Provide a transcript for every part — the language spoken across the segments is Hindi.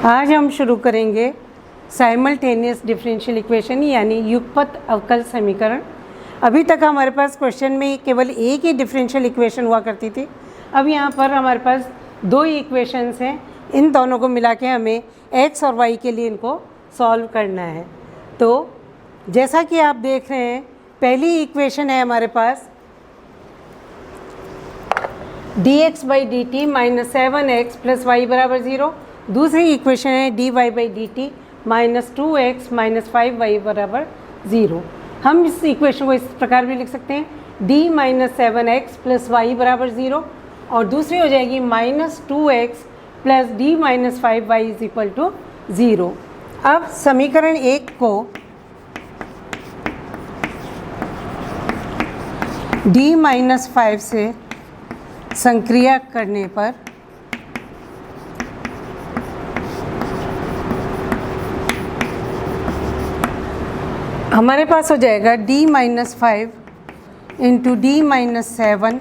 आज हम शुरू करेंगे साइमल्टेनियस डिफरेंशियल इक्वेशन यानी युगपत अवकल समीकरण। अभी तक हमारे पास क्वेश्चन में केवल एक ही डिफरेंशियल इक्वेशन हुआ करती थी। अब यहाँ पर हमारे पास दो ही इक्वेशंस हैं, इन दोनों को मिला के हमें x और y के लिए इनको सॉल्व करना है। तो जैसा कि आप देख रहे हैं, पहली इक्वेशन है हमारे पास dx by D T minus 7x plus Y बराबर 0। दूसरी इक्वेशन है dy by D T minus 2x minus 5y बराबर 0। हम इस इक्वेशन को इस प्रकार भी लिख सकते हैं d minus 7x plus Y बराबर 0 और दूसरी हो जाएगी minus 2x plus D minus 5y is equal to 0। अब समीकरण 1 को d माइनस 5 से संक्रिया करने पर हमारे पास हो जाएगा d minus 5 into D minus 7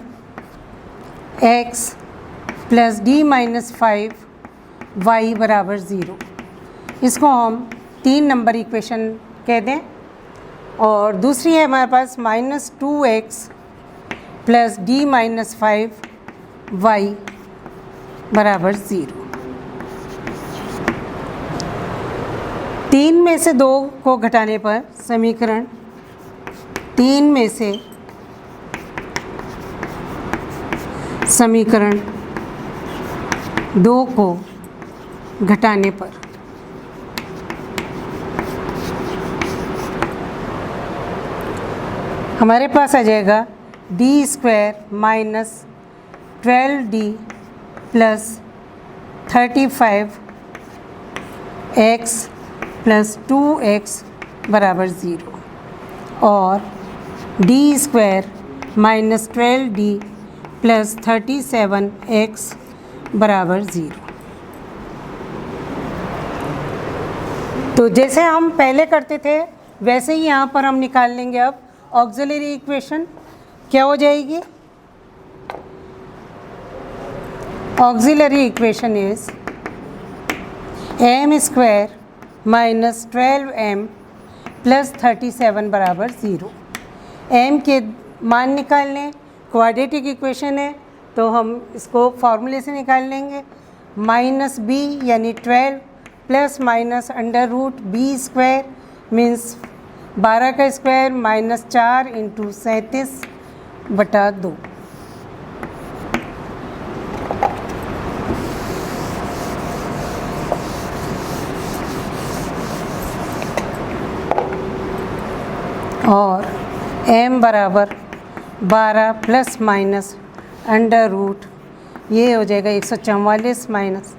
x plus D minus 5 Y बराबर 0। इसको हम 3 नंबर इक्वेशन कह दें। और दूसरी है हमारे पास minus 2x plus D minus 5 Y बराबर 0। 3 में से 2 को घटाने पर समीकरण 3 में से समीकरण 2 को घटाने पर हमारे पास आ जाएगा D square minus 12d plus 35x plus 2x बराबर 0 और D square minus 12d plus 37x बराबर 0। तो जैसे हम पहले करते थे वैसे ही यहाँ पर हम निकाल लेंगे। अब ऑक्सिलरी इक्वेशन क्या हो जाएगी? Auxiliary equation is m square minus 12m plus 37 बराबर 0। m के मान निकाल लें, क्वाड्रेटिक इक्वेशन है तो हम इसको फॉर्मूले से निकाल लेंगे। माइनस b यानी 12 plus minus under root B square means 12 का स्क्वायर माइनस 4 इंटू 37/2। और m बराबर 12 प्लस माइनस अंडर रूट ये हो जाएगा 144 माइनस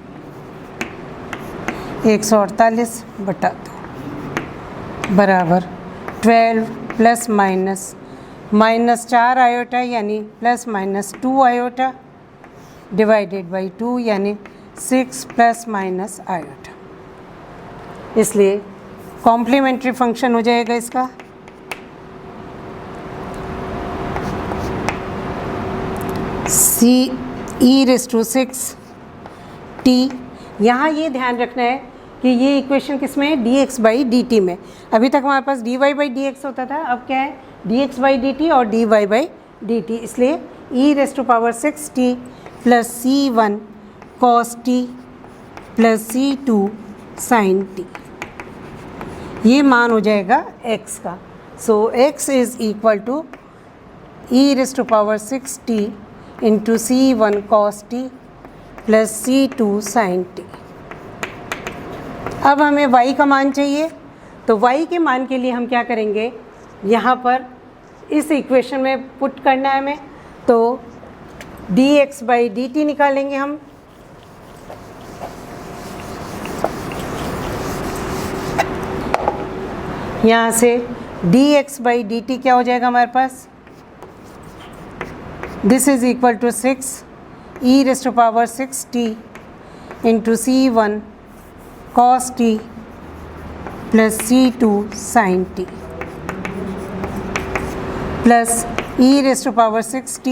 148/2 बराबर 12 प्लस माइनस 4 आयोटा यानी plus minus 2 iota divided by 2 यानी 6 प्लस माइनस आयोटा। इसलिए कॉम्प्लीमेंट्री फंक्शन हो जाएगा इसका सी ई रेस टू 6t। यहाँ ये ध्यान रखना है कि ये इक्वेशन किस में है? dx बाई डी टी में। अभी तक हमारे पास dy बाई डी एक्स होता था, अब क्या है? dx बाई डी टी और dy बाई डी टी। इसलिए e raise to power 6t plus c1 cos t plus c2 sin t, ये मान हो जाएगा x का। So x is equal to e raise to power 6t into c1 cos t plus c2 sin t। अब हमें y का मान चाहिए, तो y के मान के लिए हम क्या करेंगे? यहाँ पर इस इक्वेशन में पुट करना है हमें, तो dx बाई डी टी निकालेंगे हम। यहाँ से dx बाई डी टी क्या हो जाएगा हमारे पास? This is equal to 6 e raise to power 6t into c1 cos t plus c2 sin t plus e raise to power 6t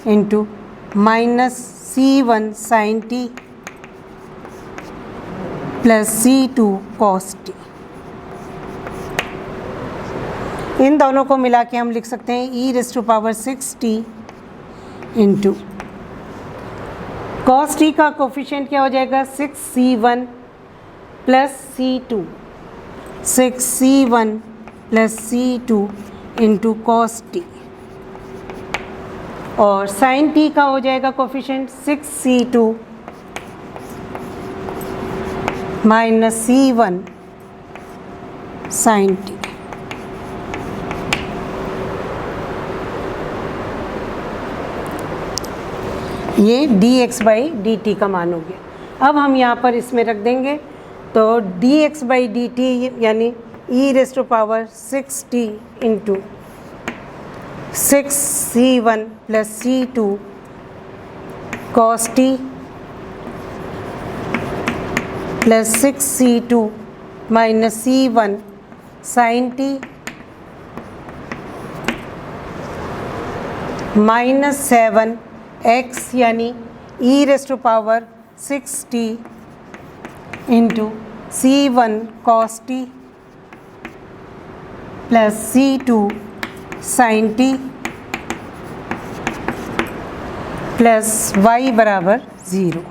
into minus c1 sin t plus C2 cos t। इन दोनों को मिला के हम लिख सकते हैं e⁻�6t इंटू cos t का कोफिशिएंट क्या हो जाएगा 6c1 plus C2, 6c1 plus C2 into cos t, और sin t का हो जाएगा coefficient 6c2 minus C1 sin t। ये dx/dt का मान हो गया। अब हम यहाँ पर इसमें रख देंगे, तो dx/dt यानी e⁻�6t into 6c1 plus C2 cos t plus 6c2 minus C1 sin t minus 7x यानी e⁻�6t into C1 cos t plus C2 sin t plus y बराबर 0।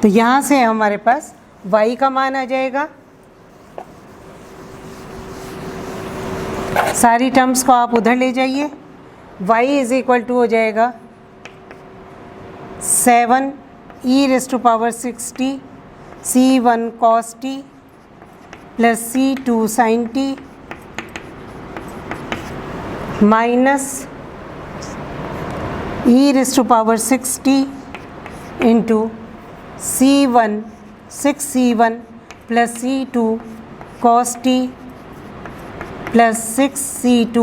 तो यहाँ से हमारे पास y का मान आ जाएगा। सारी टर्म्स को आप उधर ले जाइए। y इज इक्वल टू हो जाएगा 7 e⁻�6t C1 cos t plus C2 sin t minus e⁻�6t into C1 6c1 plus C2 cos t plus 6c2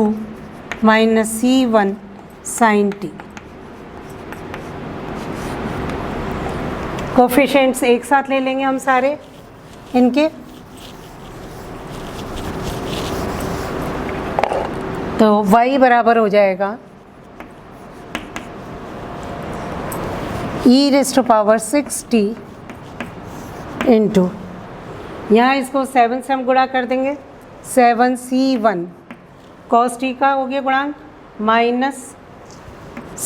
minus C1 sin t। Coefficients एक साथ ले लेंगे हम सारे इनके, तो y बराबर हो जाएगा e⁻�6t इंटू, यहाँ इसको 7 से हम गुणा कर देंगे, 7c1 cos t का हो गया गुणांक minus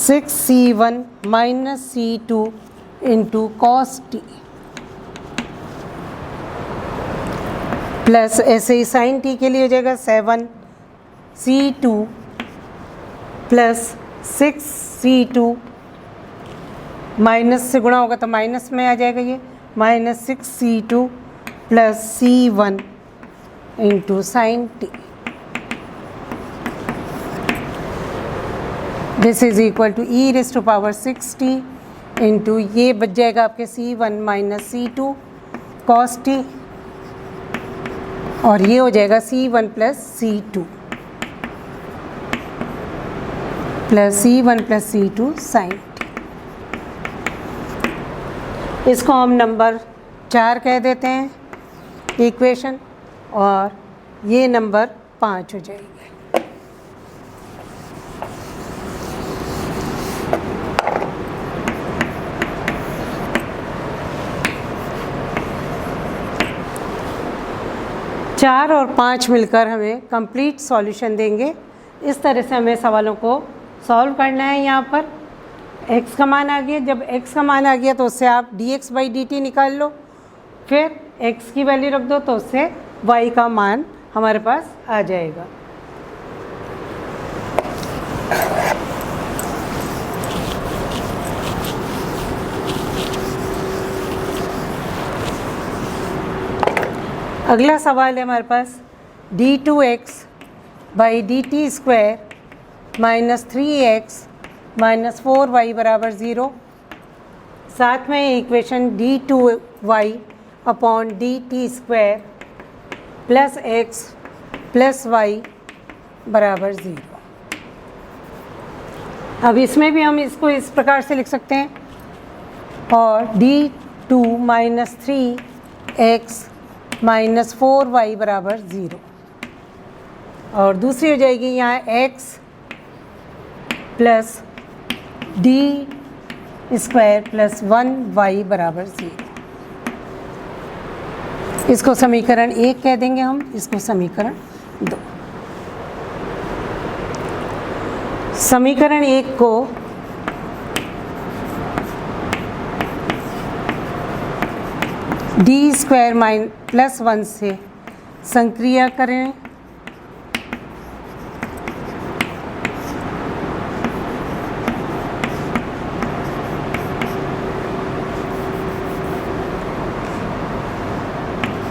6c1 minus C2 into cos t plus ऐसे ही sin t के लिए हो जाएगा 7c2 प्लस 6c2 माइनस से गुणा होगा तो माइनस में आ जाएगा, ये minus 6c2 plus C1 into sin t। This is equal to e⁻�6t into ये बच जाएगा आपके C1 minus C2 cos t, और ये हो जाएगा C1 plus C2 plus C1 plus C2 sin t। इसको हम नंबर 4 कह देते हैं इक्वेशन, और ये नंबर 5 हो जाएगी। चार और 5 मिलकर हमें कंप्लीट सॉल्यूशन देंगे। इस तरह से हमें सवालों को सॉल्व करना है। यहाँ पर x का मान आ गया, जब x का मान आ गया तो उससे आप dx/dt निकाल लो, फिर x की वैल्यू रख दो तो उससे y का मान हमारे पास आ जाएगा। अगला सवाल है हमारे पास d2x/dt² minus 3x minus 4y बराबर 0। साथ में equation d2y/dt² plus x plus y बराबर 0। अब इसमें भी हम इसको इस प्रकार से लिख सकते हैं, और d2 minus 3x minus 4y बराबर 0, और दूसरी हो जाएगी यहाँ x plus d² plus 1y बराबर 0। इसको समीकरण 1 कह देंगे हम, इसको समीकरण 2। समीकरण 1 को डी स्क्वायर प्लस 1 से संक्रिया करें,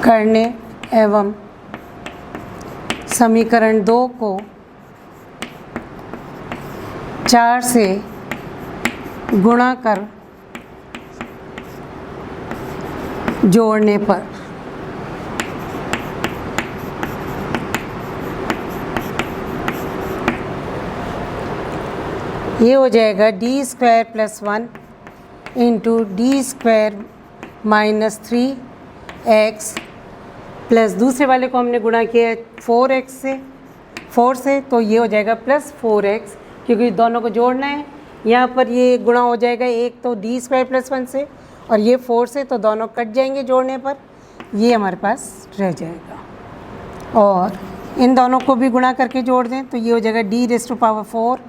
करने एवं समीकरण 2 को 4 से गुणा कर जोड़ने पर ये हो जाएगा D square plus 1 into D square minus 3x plus दूसरे वाले को हमने गुणा किया है 4 से, तो ये हो जाएगा प्लस 4x, क्योंकि दोनों को जोड़ना है। यहाँ पर ये गुणा हो जाएगा, एक तो डी स्क्वायर प्लस 1 से और ये 4 से, तो दोनों कट जाएंगे जोड़ने पर, ये हमारे पास रह जाएगा। और इन दोनों को भी गुणा करके जोड़ दें तो ये हो जाएगा D raise to power 4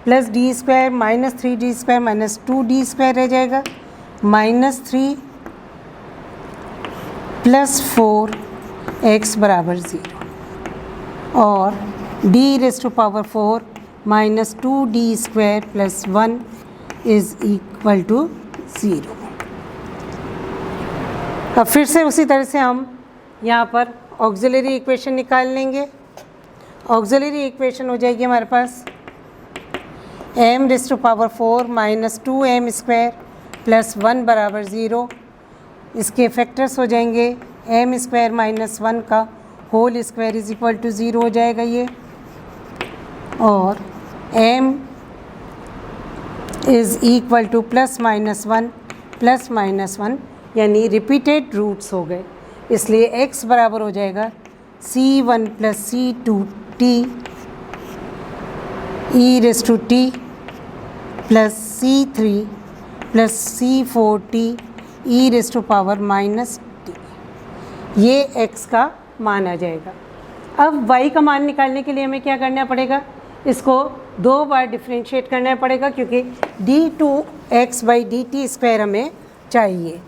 plus D square minus 3d square minus 2d square रह जाएगा, माइनस 3 प्लस 4x बराबर 0 और d raise to power 4 minus 2d square plus 1 is equal to 0। अब फिर से उसी तरह से हम यहाँ पर ऑक्सिलरी इक्वेशन निकाल लेंगे। ऑक्सिलरी इक्वेशन हो जाएगी हमारे पास m raise to power 4 minus 2m square plus 1 बराबर 0। इसके फैक्टर्स हो जाएंगे m स्क्वायर माइनस 1 का whole square is equal to 0 हो जाएगा ये, और m is equal to plus minus 1 यानी रिपीटेड रूट्स हो गए, इसलिए x बराबर हो जाएगा c1 plus c2t e raise to t plus c3 plus c4t e raise to power minus t। ये x का मान आ जाएगा। अब y का मान निकालने के लिए हमें क्या करना पड़ेगा, इसको 2 बार डिफ्रेंशिएट करना पड़ेगा, क्योंकि d2x/dt स्क्वायर हमें चाहिए।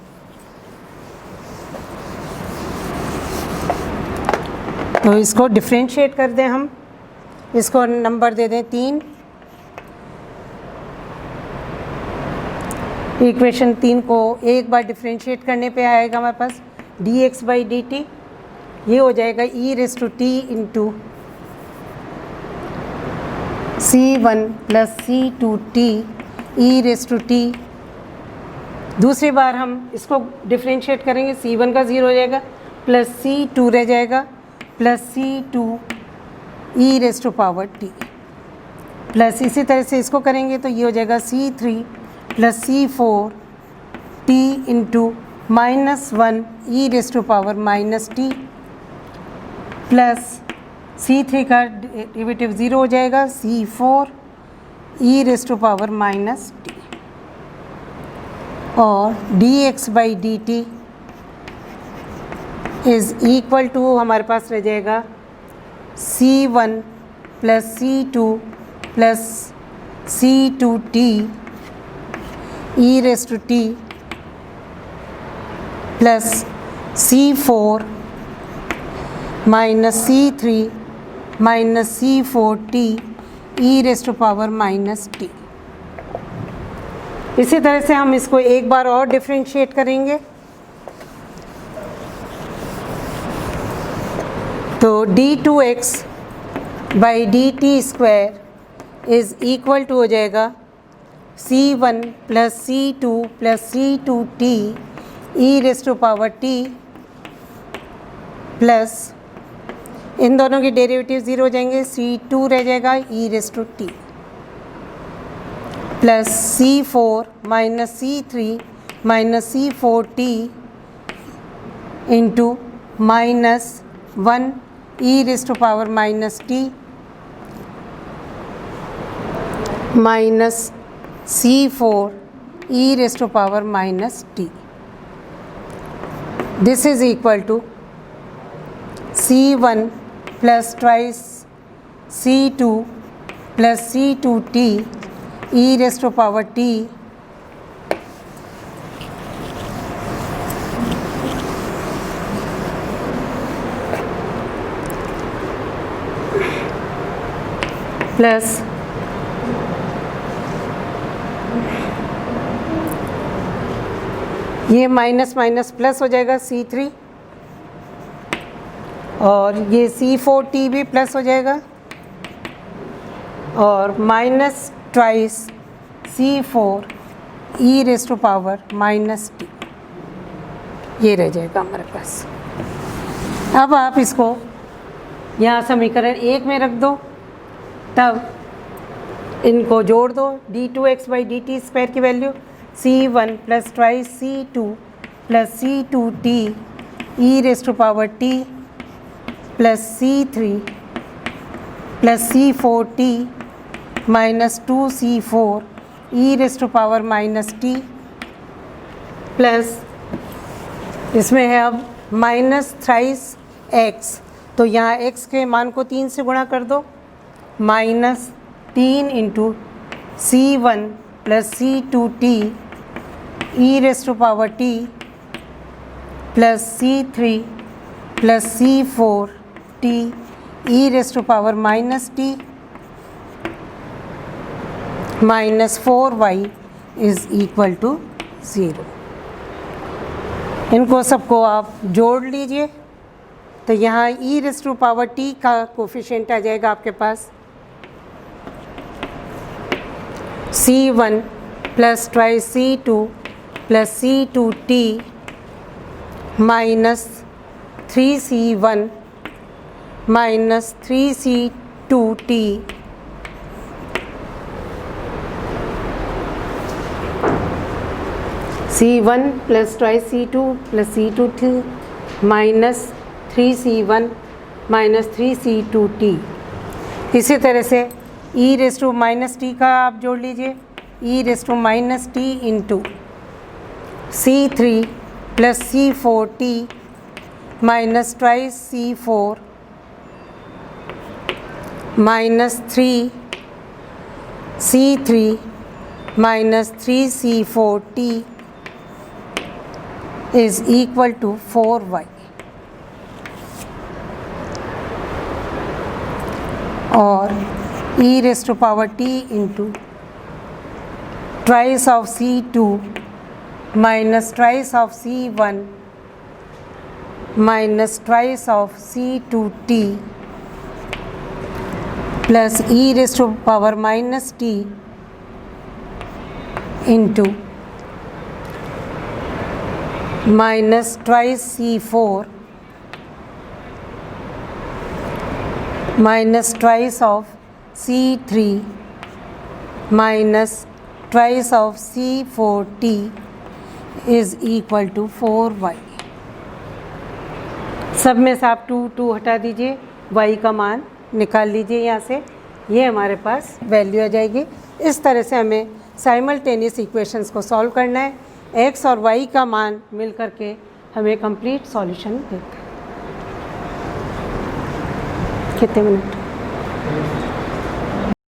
तो इसको डिफ्रेंशिएट कर दें हम, इसको नंबर दे दें 3। इक्वेशन 3 को एक बार डिफ्रेंशिएट करने पे आएगा हमारे पास dx/dt, ये हो जाएगा e raise to t into c1 plus c2t e raise to t। दूसरी बार हम इसको डिफ्रेंशिएट करेंगे, c1 का 0 हो जाएगा प्लस c2 रह जाएगा plus c2 e raise to power t, plus इसी तरह से इसको करेंगे तो ये हो जाएगा c3 plus c4 t into minus 1 e raise to power minus t, plus c3 का डेरिवेटिव 0 हो जाएगा c4 e raise to power minus t, और dx/dt इज़ इक्वल टू हमारे पास रह जाएगा c1 plus c2 plus c2t e raise to t plus c4 minus c3 minus c4t e raise to power minus t। इसी तरह से हम इसको एक बार और डिफ्रेंशिएट करेंगे, तो d2x/dt square is equal to हो जाएगा c1 plus c2 plus c2t e raise to power t, plus इन दोनों के डेरिवेटिव 0 हो जाएंगे, c2 रह जाएगा e raise to t, plus c4 minus c3 minus c4t into minus 1 e raise to power minus t minus c4 e raise to power minus t। This is equal to C1 plus twice C2 plus C2t e raise to power t plus ये माइनस माइनस प्लस हो जाएगा C3 और ये C4t भी प्लस हो जाएगा और minus twice C4 e raise to power minus t ये रह जाएगा हमारे पास। अब आप इसको यहाँ समीकरण 1 में रख दो, तब इनको जोड़ दो। d2x/dt स्क्वायर की value C1 plus twice C2 plus C2t e raise to power t plus C3 plus C4t minus 2C4 e raise to power minus t plus इसमें है अब माइनस थ्राइस x, तो यहाँ x के मान को 3 से गुणा कर दो। Minus 3 into C1 plus C2t e raise to power t plus C3 plus C4t e raise to power minus t minus 4y is equal to 0। इनको सबको आप जोड़ लीजिए, तो यहाँ e raise to power t का कोफिशिएंट आ जाएगा आपके पास C1 plus twice C2 plus C2t minus 3C1 minus 3C2t C1 plus twice C2 plus C2t minus 3C1 minus 3C2t। इसी तरह से e raise to minus t का आप जोड़ लीजिए, e raise to minus t इंटू C3 plus C4t minus twice C4 minus 3C3 minus 3C4t is equal to 4y और e raise to power t into twice of C2 minus twice of C1 minus twice of C2t plus e raise to power minus t into minus twice C4 minus twice of C3 minus twice of C4t is equal to 4y। सब में से आप 2 हटा दीजिए, y का मान निकाल लीजिए यहाँ से, ये हमारे पास वैल्यू आ जाएगी। इस तरह से हमें साइमल्टेनियस इक्वेशंस को सॉल्व करना है। x और y का मान मिल करके हमें कंप्लीट सॉल्यूशन देता है। कितने मिनट?